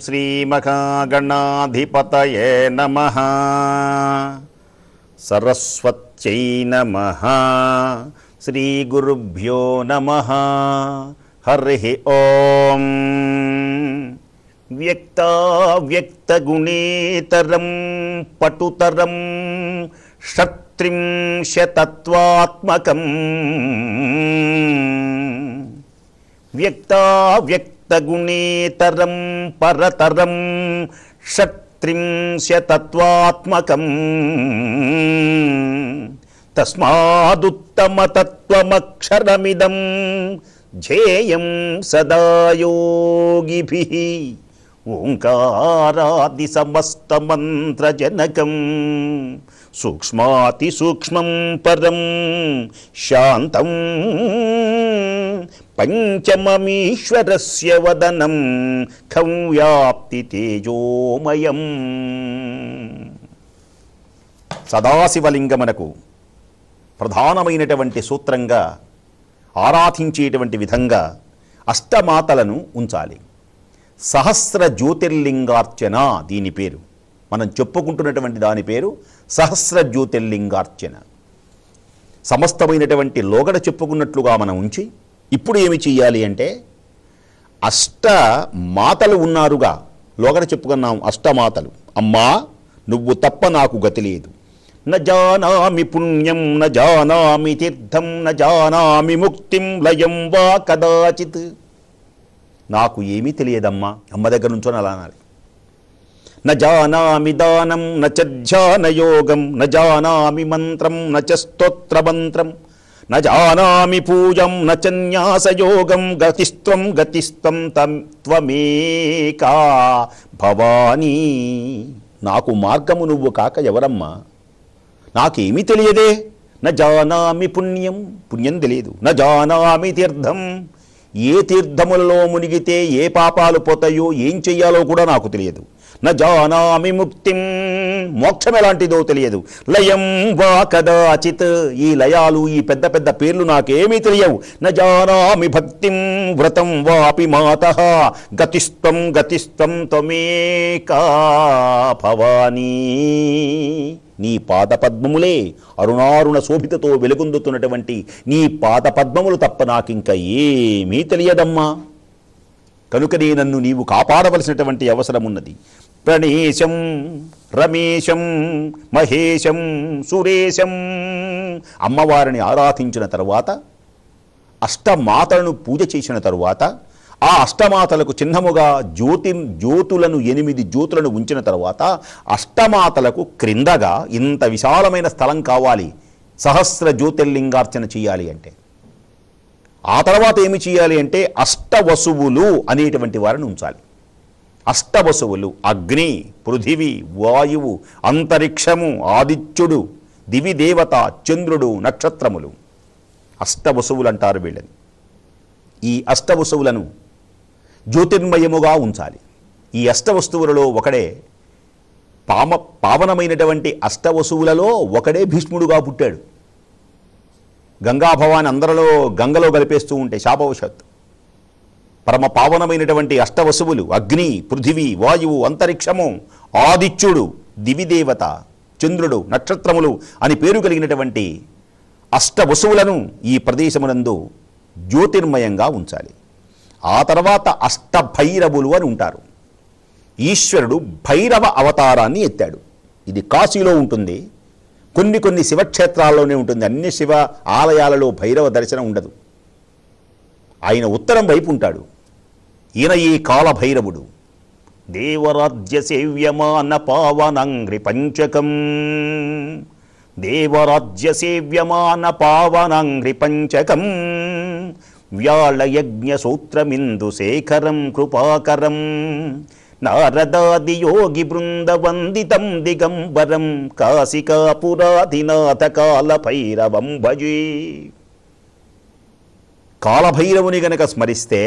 శ్రీమహాగణాధిపతయే నమః. సరస్వత్యై నమః. శ్రీగురుభ్యో నమః. హరి ఓం. వ్యక్తావ్యక్తగుణేతరం పటుతరం షట్త్రింశతత్వాత్మకం. వ్యక్తావ్యక్తగుణేతరం పరతరం షట్త్రింశతత్వాత్మకం. తస్మాదుత్తమతత్వమక్షరమిదం ధ్యేయం సదా యోగిభిః. ఓంకారాది సమస్తమంత్రజనకం సూక్ష్మాతిసూక్ష్మం పరం శాంతం పంచమమీశ్వరస్య వదనం ఖం వ్యాప్తి తేజోమయం. సదాశివలింగమునకు ప్రధానమైనటువంటి సూత్రంగా ఆరాధించేటువంటి విధంగా అష్టమాతలను ఉంచాలి. సహస్ర జ్యోతిర్లింగార్చన దీని పేరు. మనం చెప్పుకుంటున్నటువంటి దాని పేరు సహస్ర జ్యోతిర్లింగార్చన. సమస్తమైనటువంటి లోగడ చెప్పుకున్నట్లుగా మనం ఉంచి ఇప్పుడు ఏమి చెయ్యాలి అంటే అష్టమాతలు ఉన్నారుగా. లోగడ చెప్పుకున్నాం అష్టమాతలు. అమ్మా నువ్వు తప్ప నాకు గతి లేదు. న జానామి పుణ్యం న జానామి తీర్థం న జానామి ముక్తిం లయం వా కదాచిత్. నాకు ఏమీ తెలియదమ్మా. అమ్మ దగ్గర నుంచొని అలా అనాలి. న జానామి దానం న చ ధ్యానయోగం న జానామి మంత్రం న చ స్తోత్రమంత్రం న జానామి పూజం న చ న్యాసయోగం గతిస్త్వం గతిస్త్వం త్వమేకా భవానీ. నాకు మార్గము నువ్వు కాక ఎవరమ్మా? నాకేమీ తెలియదే. న జానామి పుణ్యం పుణ్యం తెలియదు. న జానామి తీర్థం ఏ తీర్థములలో మునిగితే ఏ పాపాలు పోతాయో ఏం చెయ్యాలో కూడా నాకు తెలియదు. న జానామి ముక్తిం మోక్షం ఎలాంటిదో తెలియదు. లయం వా కదాచిత్ ఈ లయాలు ఈ పెద్ద పెద్ద పేర్లు నాకేమీ తెలియవు. న జానామి భక్తిం వ్రతం వాపి మాతః గతిస్త్వం గతిస్త్వం త్వమేకా భవానీ. నీ పాదపద్మములే అరుణారుణ శోభితతో వెలుగొందుతున్నటువంటి నీ పాదపద్మములు తప్ప నాకింక ఏమీ తెలియదమ్మా. కనుకనే నన్ను నీవు కాపాడవలసినటువంటి అవసరం ఉన్నది. ప్రణేశం రమేశం మహేశం సురేశం. అమ్మవారిని ఆరాధించిన తరువాత అష్టమాతలను పూజ చేసిన తరువాత ఆ అష్టమాతలకు చిహ్నముగా జ్యోతులను 8 జ్యోతులను ఉంచిన తరువాత అష్టమాతలకు క్రిందగా ఇంత విశాలమైన స్థలం కావాలి సహస్ర జ్యోతిర్లింగార్చన చేయాలి అంటే. ఆ తర్వాత ఏమి చేయాలి అంటే అష్టవసువులు అనేటువంటి వారిని ఉంచాలి. అష్టవసువులు అగ్ని పృథివీ వాయువు అంతరిక్షము ఆదిత్యుడు దివి దేవత చంద్రుడు నక్షత్రములు అష్టవసువులు అంటారు వీళ్ళని. ఈ అష్టవసువులను జ్యోతిర్మయముగా ఉంచాలి. ఈ అష్టవస్తువులలో ఒకడే పావనమైనటువంటి అష్టవసువులలో ఒకడే భీష్ముడుగా పుట్టాడు. గంగాభవాన్ని అందరిలో గంగలో కలిపేస్తూ ఉంటే శాపవశాత్తు పరమ పావనమైనటువంటి అష్టవసువులు అగ్ని పృథివీ వాయువు అంతరిక్షము ఆదిత్యుడు దివిదేవత చంద్రుడు నక్షత్రములు అని పేరు కలిగినటువంటి అష్టవసువులను ఈ ప్రదేశమునందు జ్యోతిర్మయంగా ఉంచాలి. ఆ తర్వాత అష్టభైరవులు అని ఉంటారు. ఈశ్వరుడు భైరవ అవతారాన్ని ఎత్తాడు. ఇది కాశీలో ఉంటుంది. కొన్ని శివక్షేత్రాల్లోనే ఉంటుంది. అన్ని శివ ఆలయాలలో భైరవ దర్శనం ఉండదు. ఆయన ఉత్తరం వైపు ఉంటాడు. ఈయన ఈ కాలభైరవుడు. దేవరాజ్య సేవ్యమాన పావనంగ్రి పంచకం. దేవరాజ్య సేవ్యమాన పావనంగ్రి పంచకం. వ్యాళయజ్ఞ సూత్రమిందు శేఖరం కృపాకరం. నారదాది యోగి బృంద వందితం దిగంబరం. కాశికాపురాధినాథ కాలభైరవం భజే. కాలభైరవుని గనక స్మరిస్తే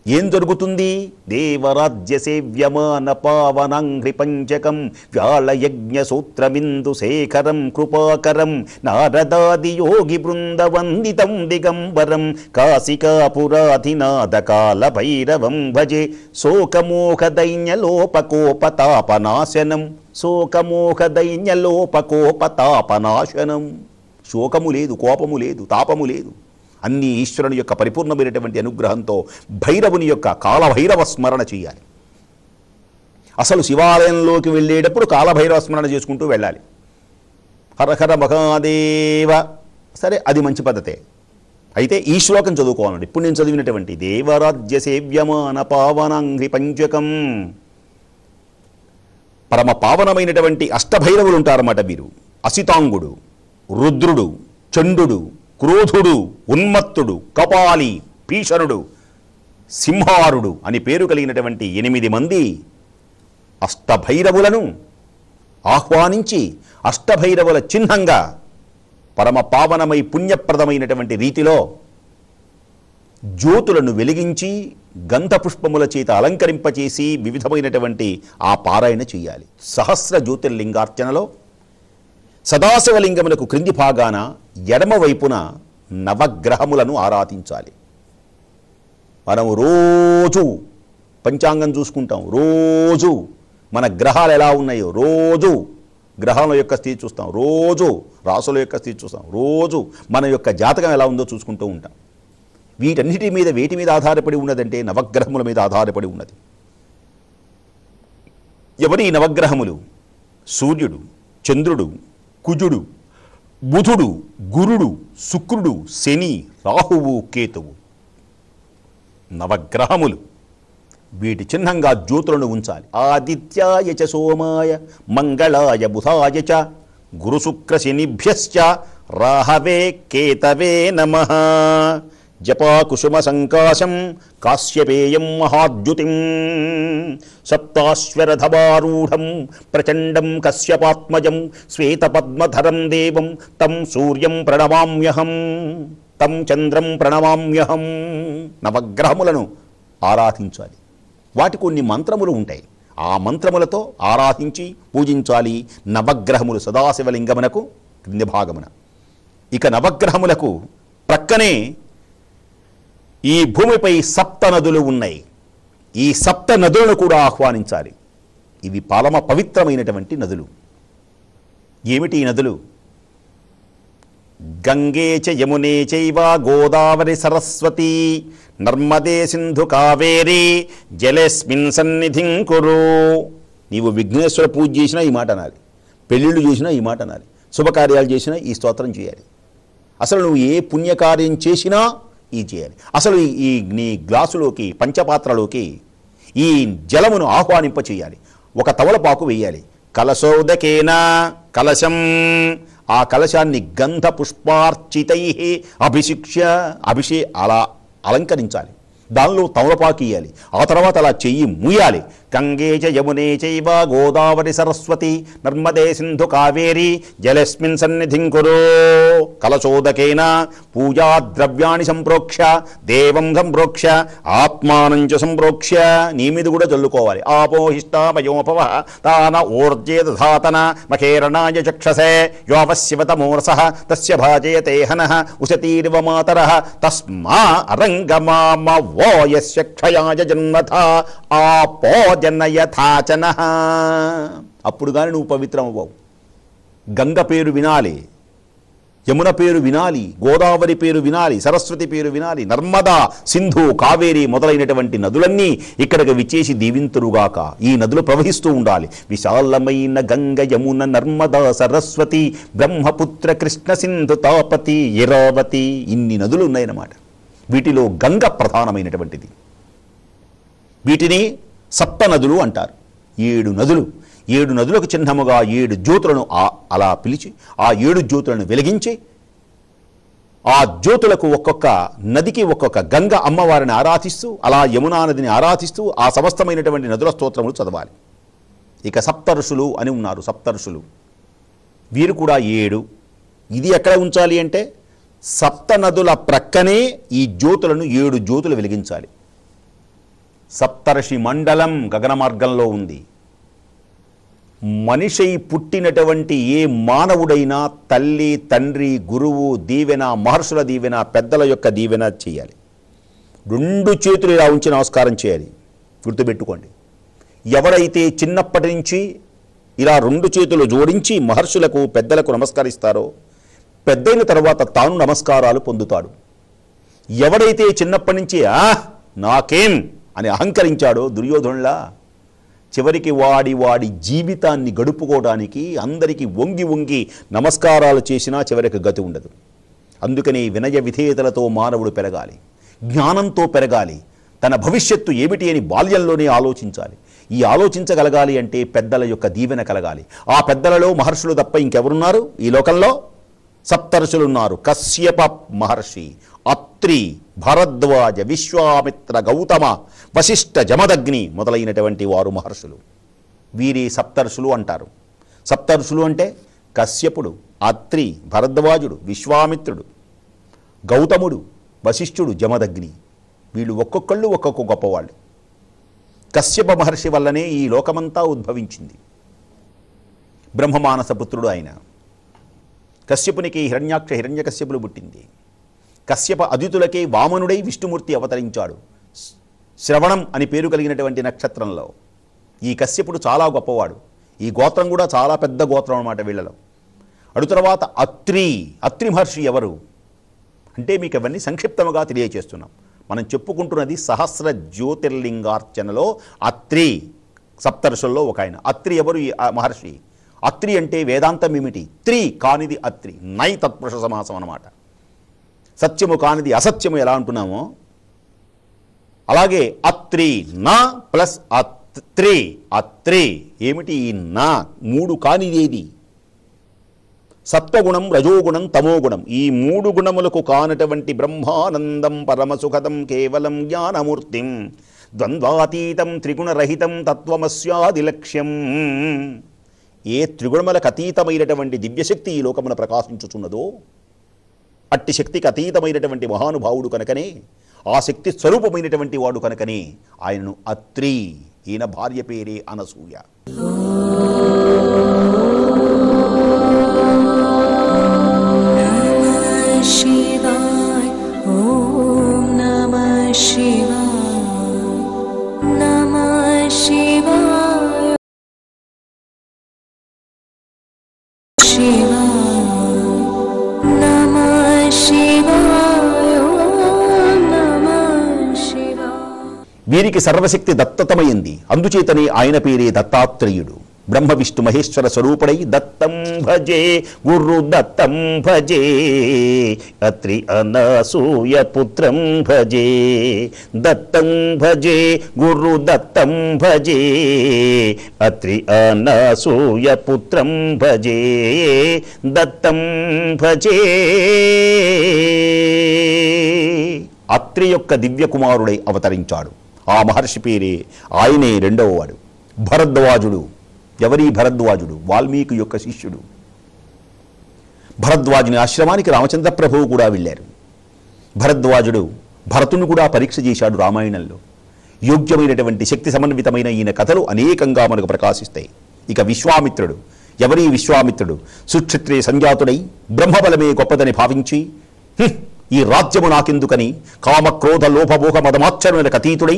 ఏం జరుగుతుంది? దేవరాజ్య సేవ్యమాన పావనాంఘ్రి పంచకం వ్యాళయజ్ఞ సూత్రమిందు శేఖరం కృపాకరం నారదాది యోగి బృంద వందితం దిగంబరం కాశికాపురాధినాథ కాల భైరవం భజే శోకమోహ దైన్యలోపకోపతాపనాశనం శోకమోహ దైన్యలోపకోపతాపనాశనం. శోకము లేదు, కోపము లేదు, తాపము లేదు. అన్ని ఈశ్వరుని యొక్క పరిపూర్ణమైనటువంటి అనుగ్రహంతో భైరవుని యొక్క కాలభైరవ స్మరణ చేయాలి. అసలు శివాలయంలోకి వెళ్ళేటప్పుడు కాలభైరవ స్మరణ చేసుకుంటూ వెళ్ళాలి. హరహర మహాదేవ, సరే అది మంచి పద్ధతే. అయితే ఈ శ్లోకం చదువుకోవాలండి. ఇప్పుడు నేను చదివినటువంటి దేవరాజ్య సేవ్యమాన పావనాంఘ్రి పంచకం, పరమ పావనమైనటువంటి అష్టభైరవులు ఉంటారన్నమాట వీరు. అసితాంగుడు, రుద్రుడు, చండుడు, క్రోధుడు, ఉన్మత్తుడు, కపాలి, భీషణుడు, సింహారుడు అని పేరు కలిగినటువంటి 8 మంది అష్టభైరవులను ఆహ్వానించి అష్టభైరవుల చిహ్నంగా పరమ పావనమై పుణ్యప్రదమైనటువంటి రీతిలో జ్యోతులను వెలిగించి గంధపుష్పముల చేత అలంకరింపచేసి వివిధమైనటువంటి ఆ పారాయణ చేయాలి. సహస్ర జ్యోతిర్లింగార్చనలో సదాశివలింగములకు క్రింది భాగాన ఎడమవైపున నవగ్రహములను ఆరాధించాలి. మనం రోజు పంచాంగం చూసుకుంటాం, రోజు మన గ్రహాలు ఎలా ఉన్నాయో రోజు గ్రహాల యొక్క స్థితి చూస్తాం, రోజు రాసుల యొక్క స్థితి చూస్తాం, రోజు మన యొక్క జాతకం ఎలా ఉందో చూసుకుంటూ ఉంటాం. వీటన్నిటి మీద వేటి మీద ఆధారపడి ఉన్నదంటే నవగ్రహముల మీద ఆధారపడి ఉన్నది. ఎవరి నవగ్రహములు? సూర్యుడు, చంద్రుడు, కుజుడు, బుధుడు, గురుడు, శుక్రుడు, శని, రాహువు, కేతువు. నవగ్రహములు. వీటి చిహ్నంగా జ్యోతులను ఉంచాలి. ఆదిత్యాయ చ సోమాయ మంగళాయ బుధాయ చ గురుశుక్ర శనిభ్యశ్చ రాహవే కేతవే నమః. జపాకుసుమ సంకాశం కాశ్యపేయం మహాద్యుతిం సప్తాశ్వరధవారూఢం ప్రచండం కశ్యపాత్మజం శ్వేతపద్మధరం దేవం తం సూర్యం ప్రణమామ్యహం తం చంద్రం ప్రణమామ్యహం. నవగ్రహములను ఆరాధించాలి. వాటి కొన్ని మంత్రములు ఉంటాయి. ఆ మంత్రములతో ఆరాధించి పూజించాలి. నవగ్రహములు సదాశివలింగమునకు క్రింది భాగమున. ఇక నవగ్రహములకు ప్రక్కనే ఈ భూమిపై 7 నదులు ఉన్నాయి. ఈ 7 నదులను కూడా ఆహ్వానించాలి. ఇవి పరమ పవిత్రమైనటువంటి నదులు. ఏమిటి ఈ నదులు? గంగే చ యమునే చైవ గోదావరి సరస్వతి నర్మదే సింధు కావేరి జలేస్మిన్ సన్నిధిం కురు. నీవు విఘ్నేశ్వర పూజ చేసినా ఈ మాట అనాలి, పెళ్ళిళ్ళు చేసినా ఈ మాట అనాలి, శుభకార్యాలు చేసినా ఈ స్తోత్రం చేయాలి. అసలు నువ్వు ఏ పుణ్యకార్యం చేసినా ఈ చేయాలి. అసలు ఈ నీ గ్లాసులోకి పంచపాత్రలోకి ఈ జలమును ఆహ్వానింప చేయాలి. ఒక తవలపాకు వేయాలి. కలశోదకేనా కలశం, ఆ కలశాన్ని గంధ పుష్పార్చితై అలా అలంకరించాలి. దానిలో తమలపాకు ఇయ్యాలి. ఆ తర్వాత అలా చెయ్యి మూయాలి. గంగే చ యమునే చైవ గోదావరి సరస్వతి నర్మదే సింధు కావేరి జలస్మిన్ సన్నిధిం కురు. కలశోదకేన పూజా ద్రవ్యాన్ని సంప్రోక్ష్య దేవం సంప్రోక్ష్య ఆత్మానం చ సంప్రోక్ష్య. నీ మీద కూడా చల్లుకోవాలి. ఆపోహిష్టామయోపవ తాన ఊర్జే దధాతన మఖేరణాయ చక్షసే యోవశివతమూర్సః తస్య భాజయతే హనః ఉశతీర్వ మాతరః తస్మా అరంగమామ వో యస్య క్షయాయ జన్మథ ఆపో జనయథాచనః. అప్పుడు కానీ నువ్వు పవిత్రం అవ్వవు. గంగ పేరు వినాలి, యమున పేరు వినాలి, గోదావరి పేరు వినాలి, సరస్వతి పేరు వినాలి, నర్మదా, సింధు, కావేరి మొదలైనటువంటి నదులన్నీ ఇక్కడికి విచ్చేసి దీవింతురుగాక. ఈ నదులు ప్రవహిస్తూ ఉండాలి. విశాలమైన గంగ యమున నర్మదా సరస్వతి బ్రహ్మపుత్ర కృష్ణ సింధు తాపతి ఇరావతి. ఇన్ని నదులు ఉన్నాయన్నమాట. వీటిలో గంగ ప్రధానమైనటువంటిది. వీటిని 7 నదులు అంటారు. 7 నదులు. 7 నదులకు చిహ్నముగా 7 జ్యోతులను అలా పిలిచి ఆ 7 జ్యోతులను వెలిగించి ఆ జ్యోతులకు ఒక్కొక్క నదికి ఒక్కొక్క గంగ అమ్మవారిని ఆరాధిస్తూ అలా యమునా నదిని ఆరాధిస్తూ ఆ సమస్తమైనటువంటి నదుల స్తోత్రములు చదవాలి. ఇక సప్తఋషులు అని ఉన్నారు. సప్తఋషులు వీరు కూడా 7. ఇది ఎక్కడ ఉంచాలి అంటే 7 నదుల ప్రక్కనే ఈ జ్యోతులను 7 జ్యోతులు వెలిగించాలి. సప్తర్షి మండలం గగన మార్గంలో ఉంది. మనిషి పుట్టినటువంటి ఏ మానవుడైనా తల్లి, తండ్రి, గురువు దీవెన, మహర్షుల దీవెన, పెద్దల యొక్క దీవెన చేయాలి. 2 చేతులు ఇలా ఉంచి నమస్కారం చేయాలి. గుర్తుపెట్టుకోండి. ఎవరైతే చిన్నప్పటి నుంచి ఇలా 2 చేతులు జోడించి మహర్షులకు, పెద్దలకు నమస్కరిస్తారో పెద్దయిన తర్వాత తాను నమస్కారాలు పొందుతాడు. ఎవడైతే చిన్నప్పటి నుంచి నాకేం అని అహంకరించాడో దుర్యోధనులా, చివరికి వాడి జీవితాన్ని గడుపుకోవడానికి అందరికీ వంగి వంగి నమస్కారాలు చేసినా చివరికి గతి ఉండదు. అందుకని వినయ విధేయతలతో మానవుడు పెరగాలి, జ్ఞానంతో పెరగాలి. తన భవిష్యత్తు ఏమిటి అని బాల్యంలోనే ఆలోచించాలి. ఈ ఆలోచించగలగాలి అంటే పెద్దల యొక్క దీవెన కలగాలి. ఆ పెద్దలలో మహర్షులు తప్ప ఇంకెవరున్నారు ఈ లోకంలో? సప్తర్షులున్నారు. కశ్యప మహర్షి, అత్రి, భరద్వాజ, విశ్వామిత్ర, గౌతమ, వశిష్ఠ, జమదగ్ని మొదలైనటువంటి వారు మహర్షులు. వీరి సప్తర్షులు అంటారు. సప్తర్షులు అంటే కశ్యపుడు, అత్రి, భరద్వాజుడు, విశ్వామిత్రుడు, గౌతముడు, వశిష్ఠుడు, జమదగ్ని. వీళ్ళు ఒక్కొక్కళ్ళు ఒక్కొక్క గొప్పవాళ్ళు. కశ్యప మహర్షి వల్లనే ఈ లోకమంతా ఉద్భవించింది. బ్రహ్మమానసపుత్రుడు ఆయన. కశ్యపునికి హిరణ్యాక్ష, హిరణ్యకశ్యపులు పుట్టింది. కశ్యప అదితులకే వామనుడై విష్ణుమూర్తి అవతరించాడు. శ్రవణం అని పేరు కలిగినటువంటి నక్షత్రంలో. ఈ కశ్యపుడు చాలా గొప్పవాడు. ఈ గోత్రం కూడా చాలా పెద్ద గోత్రం అన్నమాట వీళ్ళలో. అడు తర్వాత అత్రి. అత్రి మహర్షి ఎవరు అంటే మీకు అవన్నీ సంక్షిప్తముగా తెలియచేస్తున్నాం. మనం చెప్పుకుంటున్నది సహస్ర జ్యోతిర్లింగార్చనలో అత్రి సప్తర్షుల్లో ఒక ఆయన. అత్రి ఎవరు? ఈ మహర్షి. అత్రి అంటే వేదాంతం ఏమిటి? త్రి కానిది అత్రి, నై తత్పురుష సమాసం అన్నమాట. సత్యము కానిది అసత్యము ఎలా అంటున్నామో అలాగే అత్రి, నా ప్లస్ అత్రి. అత్రి ఏమిటి? ఈ నా 3 కానిది ఏది? సత్వగుణం, రజోగుణం, తమోగుణం. ఈ 3 గుణములకు కానటువంటి బ్రహ్మానందం, పరమసుఖదం, కేవలం జ్ఞానమూర్తిం, ద్వంద్వాతీతం, త్రిగుణరహితం, తత్వమస్యాది లక్ష్యం. ఏ త్రిగుణములకు అతీతమైనటువంటి దివ్యశక్తి ఈ లోకమున ప్రకాశించుచున్నదో అట్టి శక్తికి అతీతమైనటువంటి మహానుభావుడు కనుకనే, ఆ శక్తి స్వరూపమైనటువంటి వాడు కనుకనే ఆయనను అత్రి. ఈయన భార్య పేరే అనసూయ. వీరికి సర్వశక్తి దత్తతమైంది. అందుచేతనే ఆయన పేరే దత్తాత్రేయుడు. బ్రహ్మ విష్ణు మహేశ్వర స్వరూపుడై దత్తం భజే గురు దత్తం భజే, అత్రి అనసూయ పుత్రం భజే. దత్తం భజే గురు దత్తం భజే, అత్రి అనసూయ పుత్రం భజే. దత్తం భజే. అత్రి యొక్క దివ్య కుమారుడై అవతరించాడు. ఆ మహర్షి పేరే ఆయనే 2వ వాడు భరద్వాజుడు. ఎవరి భరద్వాజుడు? వాల్మీకి యొక్క శిష్యుడు. భరద్వాజుని ఆశ్రమానికి రామచంద్ర ప్రభువు కూడా వెళ్ళారు. భరద్వాజుడు భరతుని కూడా పరీక్ష చేశాడు రామాయణంలో. యోగ్యమైనటువంటి శక్తి సమన్వితమైన ఈయన కథలు అనేకంగా మనకు ప్రకాశిస్తాయి. ఇక విశ్వామిత్రుడు. ఎవరి విశ్వామిత్రుడు? సుక్షత్రియ సంజాతుడై బ్రహ్మబలమే గొప్పదని భావించి ఈ రాజ్యము నాకెందుకని కామక్రోధ లోపమోహ మదమాశ్చర్యములకు అతీతుడై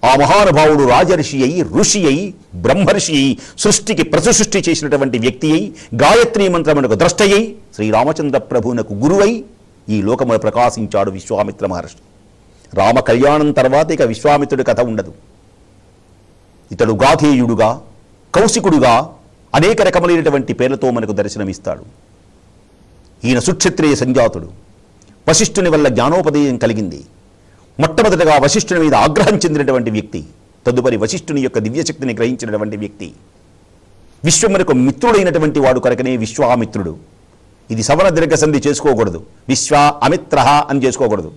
ఆ మహానుభావుడు రాజర్షి అయి, ఋషి అయి, బ్రహ్మర్షి అయి, సృష్టికి ప్రతిసృష్టి చేసినటువంటి వ్యక్తి అయి, గాయత్రీ మంత్రమునకు ద్రష్ట అయి, శ్రీరామచంద్ర ప్రభువునకు గురువై ఈ లోకమును ప్రకాశించాడు విశ్వామిత్ర మహర్షి. రామ కళ్యాణం తర్వాత ఇక విశ్వామిత్రుడి కథ ఉండదు. ఇతడు గాధేయుడుగా, కౌశికుడుగా అనేక రకములైనటువంటి పేర్లతో మనకు దర్శనమిస్తాడు. ఈయన సుక్షత్రియ సంజాతుడు. వశిష్ఠుని వల్ల జ్ఞానోపదేశం కలిగింది. మొట్టమొదటగా వశిష్ఠుని మీద ఆగ్రహం చెందినటువంటి వ్యక్తి, తదుపరి వశిష్ఠుని యొక్క దివ్యశక్తిని గ్రహించినటువంటి వ్యక్తి, విశ్వమునకు మిత్రుడైనటువంటి వాడు కనుకనే విశ్వామిత్రుడు. ఇది సవన దీర్ఘ సంధి చేసుకోకూడదు. విశ్వ అమిత్ర అని చేసుకోకూడదు.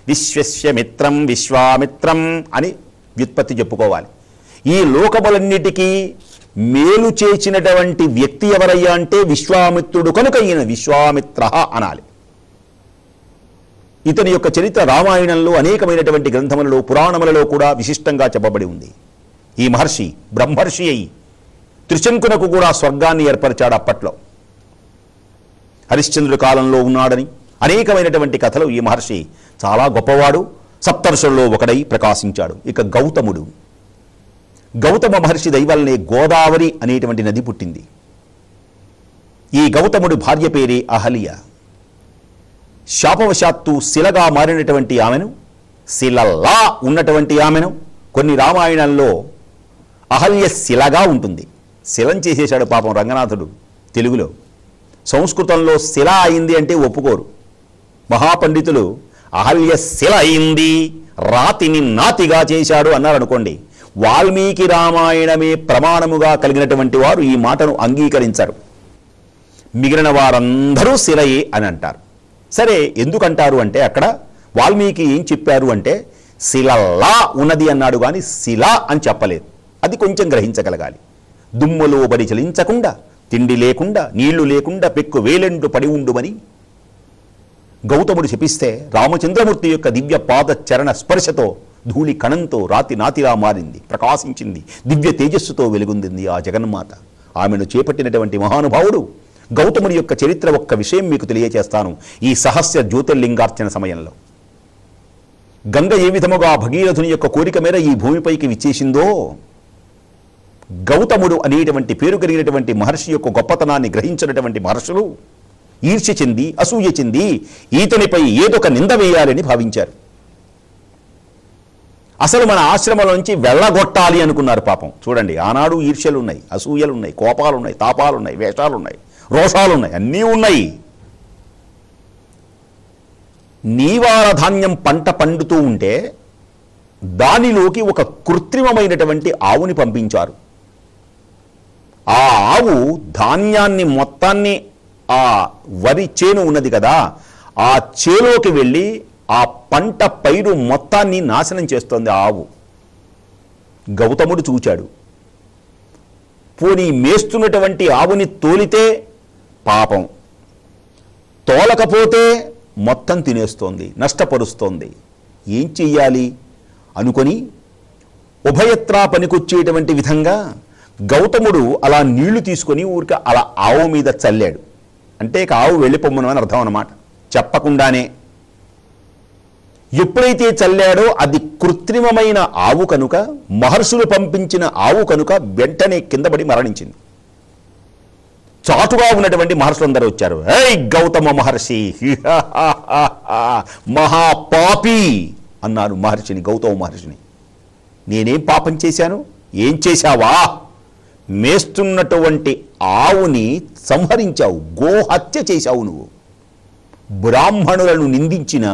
విశ్వస్య మిత్రం విశ్వామిత్రం అని వ్యుత్పత్తి చెప్పుకోవాలి. ఈ లోకములన్నిటికీ మేలు చేసినటువంటి వ్యక్తి ఎవరయ్యా అంటే విశ్వామిత్రుడు కనుక ఈయన విశ్వామిత్ర అనాలి. ఇతని యొక్క చరిత్ర రామాయణంలో అనేకమైనటువంటి గ్రంథములలో పురాణములలో కూడా విశిష్టంగా చెప్పబడి ఉంది. ఈ మహర్షి బ్రహ్మర్షి అయి త్రిశంకునకు కూడా స్వర్గాన్ని ఏర్పరిచాడు. అప్పట్లో హరిశ్చంద్రుడి కాలంలో ఉన్నాడని అనేకమైనటువంటి కథలు. ఈ మహర్షి చాలా గొప్పవాడు, సప్తర్షుల్లో ఒకడై ప్రకాశించాడు. ఇక గౌతముడు, గౌతమ మహర్షి దైవల్నే గోదావరి అనేటువంటి నది పుట్టింది. ఈ గౌతముడి భార్య పేరే అహల్య. శాపవశాత్తు శిలగా మారినటువంటి ఆమెను, శిలలా ఉన్నటువంటి ఆమెను కొన్ని రామాయణంలో అహల్య శిలగా ఉంటుంది. శిలం చేసేశాడు పాపం రంగనాథుడు తెలుగులో. సంస్కృతంలో శిల అయింది అంటే ఒప్పుకోరు మహాపండితులు. అహల్య శిల అయింది, రాతిని నాతిగా చేశాడు అన్నారు అనుకోండి, వాల్మీకి రామాయణమే ప్రమాణముగా కలిగినటువంటి వారు ఈ మాటను అంగీకరించారు. మిగిలిన వారందరూ శిలయే అని అంటారు. సరే, ఎందుకంటారు అంటే అక్కడ వాల్మీకి ఏం చెప్పారు అంటే శిలలా ఉన్నది అన్నాడు కానీ శిల అని చెప్పలేదు. అది కొంచెం గ్రహించగలగాలి. దుమ్ములో బడి చలించకుండా, తిండి లేకుండా, నీళ్లు లేకుండా పెక్కు వేలెండు పడి ఉండుమని గౌతముడు శపిస్తే రామచంద్రమూర్తి యొక్క దివ్య పాద చరణ స్పర్శతో ధూళి కణంతో రాతి నాతిలా మారింది, ప్రకాశించింది, దివ్య తేజస్సుతో వెలుగొందింది ఆ జగన్మాత. ఆమెను చేపట్టినటువంటి మహానుభావుడు గౌతముని యొక్క చరిత్ర. ఒక్క విషయం మీకు తెలియచేస్తాను. ఈ సహస్ర జ్యోతిర్లింగార్చన సమయంలో గంగ ఏ విధముగా భగీరథుని యొక్క కోరిక మేర ఈ భూమిపైకి విచ్చేసిందో, గౌతముడు అనేటువంటి పేరు కలిగినటువంటి మహర్షి యొక్క గొప్పతనాన్ని గ్రహించినటువంటి మహర్షులు ఈర్ష్య చెంది, అసూయ చెంది ఈతనిపై ఏదొక నింద వేయాలని భావించారు. అసలు మన ఆశ్రమం నుంచి వెళ్ళగొట్టాలి అనుకున్నారు. పాపం చూడండి, ఆనాడు ఈర్ష్యలు ఉన్నాయి, అసూయలు ఉన్నాయి, కోపాలు ఉన్నాయి, తాపాలు ఉన్నాయి, వేషాలు ఉన్నాయి, రోషాలు ఉన్నాయి, అన్నీ ఉన్నాయి. నీవార ధాన్యం పంట పండుతూ ఉంటే దానిలోకి ఒక కృత్రిమమైనటువంటి ఆవుని పంపించారు. ఆ ఆవు ధాన్యాన్ని మొత్తాన్ని, ఆ వరి చేను ఉన్నది కదా, ఆ చేలోకి వెళ్ళి ఆ పంట పైరు మొత్తాన్ని నాశనం చేస్తోంది ఆ ఆవు. గౌతముడు చూచాడు. పోనీ మేస్తున్నటువంటి ఆవుని తోలితే పాపం, తోలకపోతే మొత్తం తినేస్తోంది, నష్టపరుస్తోంది. ఏం చెయ్యాలి అనుకొని ఉభయత్రా పనికొచ్చేటువంటి విధంగా గౌతముడు అలా నీళ్లు తీసుకొని ఊరికి అలా ఆవు మీద చల్లాడు. అంటే ఇక ఆవు వెళ్ళిపోమ్మను అని అర్థం అన్నమాట. చెప్పకుండానే ఎప్పుడైతే చల్లాడో అది కృత్రిమమైన ఆవు కనుక, మహర్షులు పంపించిన ఆవు కనుక వెంటనే కిందపడి మరణించింది. చాటుగా ఉన్నటువంటి మహర్షులందరూ వచ్చారు. ఏయ్ గౌతమ మహర్షి, మహాపాపి అన్నారు మహర్షిని, గౌతమ మహర్షిని. నేనేం పాపం చేశాను? ఏం చేశావా? మేస్తున్నటువంటి ఆవుని సంహరించావు, గోహత్య చేశావు. నువ్వు బ్రాహ్మణులను నిందించిన,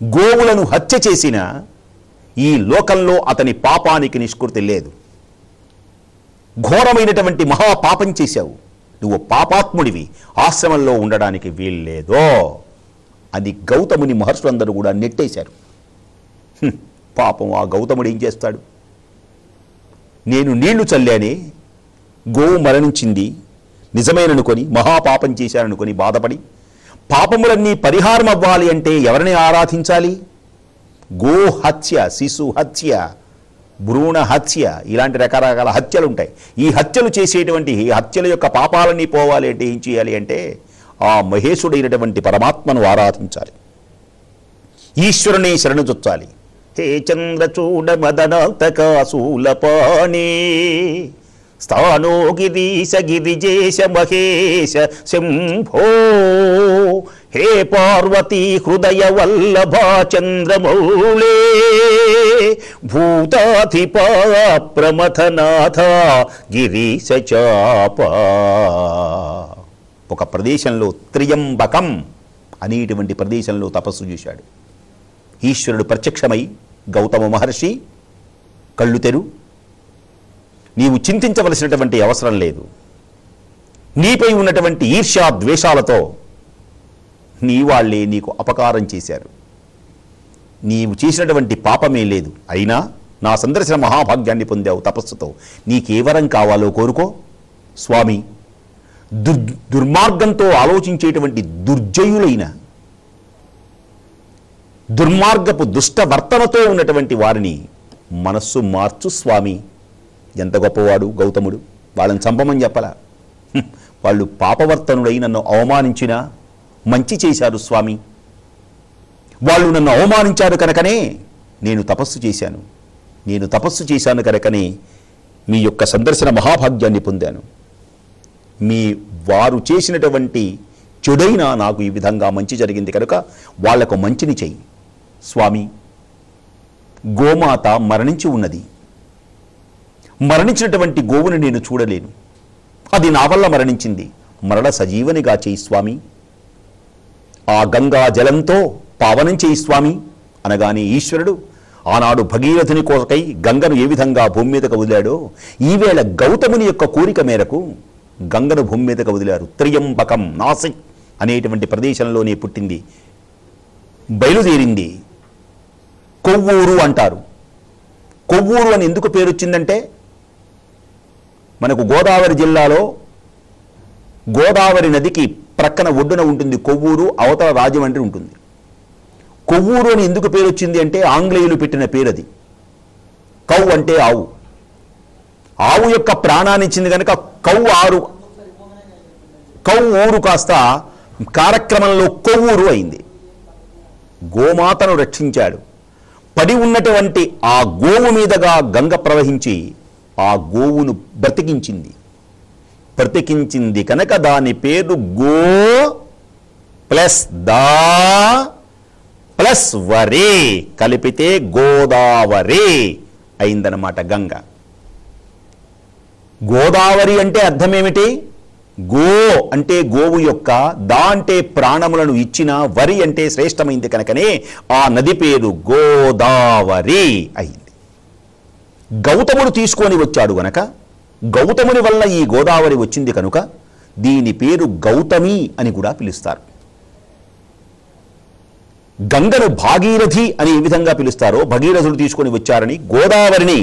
గోవులను హత్య చేసిన ఈ లోకంలో అతని పాపానికి నిష్కృతి లేదు. ఘోరమైనటువంటి మహాపాపం చేశావు. నువ్వు పాపాత్ముడివి, ఆశ్రమంలో ఉండడానికి వీల్లేదో అది గౌతముని మహర్షులందరూ కూడా నెట్టేశారు. పాపం ఆ గౌతముడు ఏం చేస్తాడు? నేను నీళ్లు చల్లానే, గోవు మరణించింది నిజమేననుకొని, మహాపాపం చేశాననుకొని బాధపడి, పాపములన్నీ పరిహారం అవ్వాలి అంటే ఎవరిని ఆరాధించాలి? గోహత్య, శిశు హత్య, భ్రూణ హత్య, ఇలాంటి రకరకాల హత్యలు ఉంటాయి. ఈ హత్యలు చేసేటువంటి ఈ హత్యల యొక్క పాపాలన్నీ పోవాలి అంటే ఏం చేయాలి అంటే ఆ మహేశుడైనటువంటి పరమాత్మను ఆరాధించాలి, ఈశ్వరుని శరణుజొచ్చాలి. హే చంద్రచూడ మదనాతకాశూలపాణి స్థానో గిరీశ గిరిజేశ మహేశ శంభో హే పార్వతీ హృదయ వల్లభా చంద్రమౌళే భూతాధిపా ప్రమథనాథ గిరీశ చాప. ఒక ప్రదేశంలో త్రియంబకం అనేటువంటి ప్రదేశంలో తపస్సు చేశాడు. ఈశ్వరుడు ప్రత్యక్షమై, గౌతమ మహర్షి కళ్ళు తెరు, నీవు చింతించవలసినటువంటి అవసరం లేదు. నీపై ఉన్నటువంటి ఈర్ష్యా ద్వేషాలతో నీ వాళ్ళే నీకు అపకారం చేశారు. నీవు చేసినటువంటి పాపమే లేదు. అయినా నా సందర్శన మహాభాగ్యాన్ని పొందావు తపస్సుతో. నీకేవరం కావాలో కోరుకో స్వామి. దుర్మార్గంతో ఆలోచించేటువంటి దుర్జయులైన దుర్మార్గపు దుష్ట వర్తనతో ఉన్నటువంటి వారిని మనస్సు మార్చు స్వామి. ఎంత గొప్పవాడు గౌతముడు. వాళ్ళని చంపమని చెప్పలా. వాళ్ళు పాపవర్తనుడై నన్ను అవమానించినా మంచి చేశారు స్వామి. వాళ్ళు నన్ను అవమానించారు కనుకనే నేను తపస్సు చేశాను కనుకనే మీ యొక్క సందర్శన మహాభాగ్యాన్ని పొందాను. మీ వారు చేసినటువంటి చెడైనా నాకు ఈ విధంగా మంచి జరిగింది కనుక వాళ్లకు మంచిని చెయ్యి స్వామి. గోమాత మరణించి ఉన్నది. మరణించినటువంటి గోవుని నేను చూడలేను. అది నా వల్ల మరణించింది. మరల సజీవనిగా చేయి స్వామి. ఆ గంగా జలంతో పావనం చేయి స్వామి అనగానే ఈశ్వరుడు ఆనాడు భగీరథుని కోసకై గంగను ఏ విధంగా భూమి మీదకు వదిలాడో ఈవేళ గౌతముని యొక్క కోరిక మేరకు గంగను భూమి మీదకు వదిలారు. త్రియంబకం నాసిక్ అనేటువంటి ప్రదేశంలోనే పుట్టింది, బయలుదేరింది. కొవ్వూరు అంటారు. కొవ్వూరు అని ఎందుకు పేరు వచ్చిందంటే మనకు గోదావరి జిల్లాలో గోదావరి నదికి ప్రక్కన ఒడ్డున ఉంటుంది కొవ్వూరు, అవతల రాజమండ్రి ఉంటుంది. కొవ్వూరు అని ఎందుకు పేరు వచ్చింది అంటే ఆంగ్లేయులు పెట్టిన పేరు అది. కౌ అంటే ఆవు, ఆవు యొక్క ప్రాణాన్ని ఇచ్చింది కనుక కౌ ఊరు కాస్త కార్యక్రమంలో కొవ్వూరు అయింది. గోమాతను రక్షించాడు. పడి ఉన్నటువంటి ఆ గోవు మీదగా గంగ ప్రవహించి ఆ గోవును బ్రతికించింది కనుక దాని పేరు గో ప్లస్ దా ప్లస్ వరే కలిపితే గోదావరి అయిందనమాట గంగ. గోదావరి అంటే అర్థం ఏమిటి? గో అంటే గోవు యొక్క, దా అంటే ప్రాణములను ఇచ్చిన, వరి అంటే శ్రేష్టమైంది కనుకనే ఆ నది పేరు గోదావరి అయింది. గౌతముడు తీసుకొని వచ్చాడు గనక, గౌతముని వల్ల ఈ గోదావరి వచ్చింది కనుక దీని పేరు గౌతమి అని కూడా పిలుస్తారు. గంగను భాగీరథి అని ఏ విధంగా పిలుస్తారో భగీరథుడు తీసుకొని వచ్చారని గోదావరిని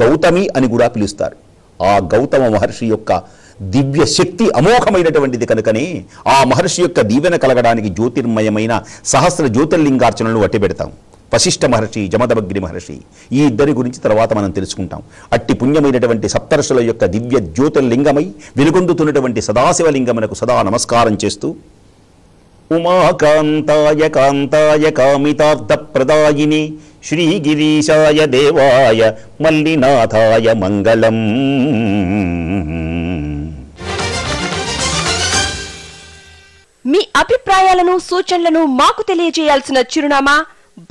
గౌతమి అని కూడా పిలుస్తారు. ఆ గౌతమ మహర్షి యొక్క దివ్య శక్తి అమోఘమైనటువంటిది కనుకనే ఆ మహర్షి యొక్క దీవెన కలగడానికి జ్యోతిర్మయమైన సహస్ర జ్యోతిర్లింగార్చనలు అట్టిపెడతాం. వశిష్ఠ మహర్షి, జమదగ్ని మహర్షి, ఈ ఇద్దరి గురించి తర్వాత మనం తెలుసుకుంటాం. అట్టి పుణ్యమైనటువంటి సప్తర్షుల యొక్క దివ్య జ్యోతిర్లింగమై వెలుగొందుతున్నటువంటి సదాశివలింగమునకు సదా నమస్కారం చేస్తూ ఉమాకాంతాయ కాంతాయ కామితార్థప్రదాయిని శ్రీగిరీశాయ దేవాయ మల్లినాథాయ మంగళం. మీ అభిప్రాయాలను సూచనలను మాకు తెలియజేయాల్సిన చిరునామా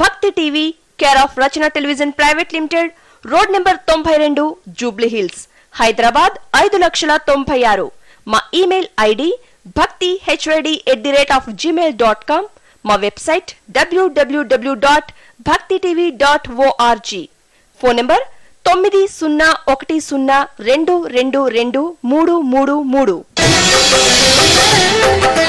భక్తి TV, care of Rachana television private limited, road number 92, Jubilee hills, Hyderabad 5,96,000. మా ఇమెయిల్ ఐడి bhaktihyd@gmail.com. మా వెబ్సైట్ www.bhaktitv.org. Phone number 9010222333.